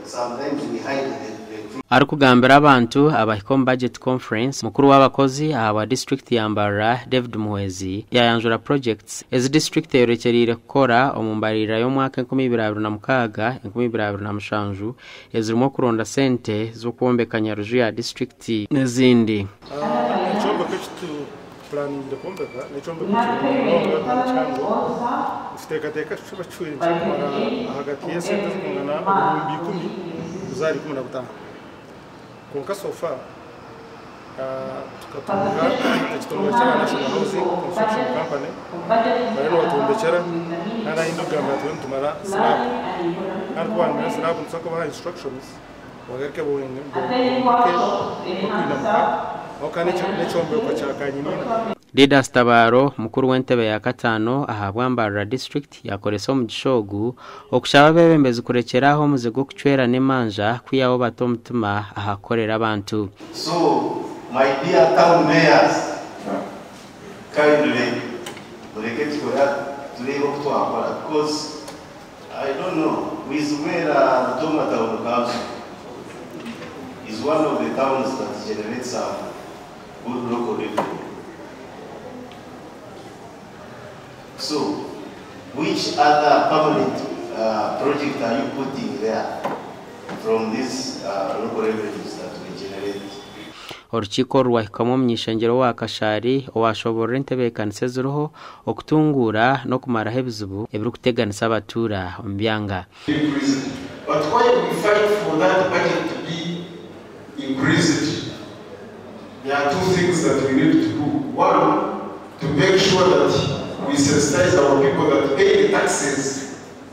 sometimes we hide the Arukugambira abantu abahicom budget conference mukuru w'abakozi wa district ya Mbarara David Muhwezi yayanjura projects as district yerekerire gukora omumbarira yo mwaka 2026 2027 ezirimo kuronda sente zo kuombekanya ruju ya district n'izindi. Icyombo cyo plan de kombeka n'icyombo cyo sitekateka cyo cyurinje hagati ya sente zingana 10,000 zari 15 konka sofa tukatunga ikitongo cya National Housing Construction Company bari no batumbekera nara indugamba tumara slab kandi kwa slab nsako ba instructions wagerke bo Didas Tabaro mukuru w'entebe ya katano ahabwa Mbarara district yakoreso mu gishogu okushaba bebembezi kurekeraho muze go kucwera nemanja kwiyaho batomutuma ahakorera abantu. So my dear town mayors, kindly relate to that today to our because I don't know with where Butoma town council is one of the towns that generates some good local revenue. So, which other permanent project are you putting there from these local revenues that we generate? Orchiko rwahikamo mnyishengero wa Kashari owashobora entebekanise ziroho okutungura no kumara hebizubu ebiri kuteganisa abatura ombyanga. But why we fight for that budget to be increased? There are two things that we need to do. One, to make sure that we sensitize our people that paying taxes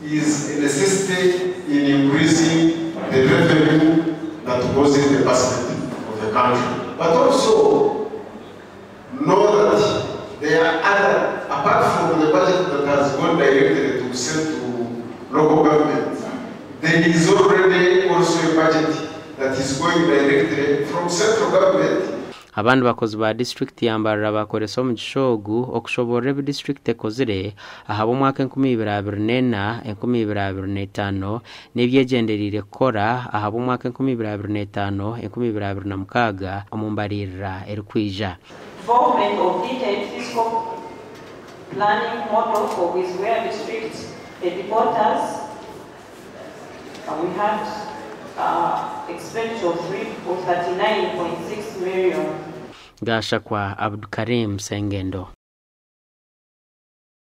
is a necessity in increasing the revenue that goes in the basket of the country. But also know that there are other, apart from the budget that has gone directly to send to local government, there is already also a budget that is going directly from central government. Abantu bakozi ba district ya Mbarara bakoreso mu gishogu okushobora ebi district ekozire ahabo mwaka 2024 2025 n'ebyegenderire kora ahabo mwaka 2025 2026 omumbarira erikwija. Development of detailed fiscal planning model for Wizwea district headquarters. We had expenditure of 39.6 million. Gasha kwa Abdukarim Sengendo.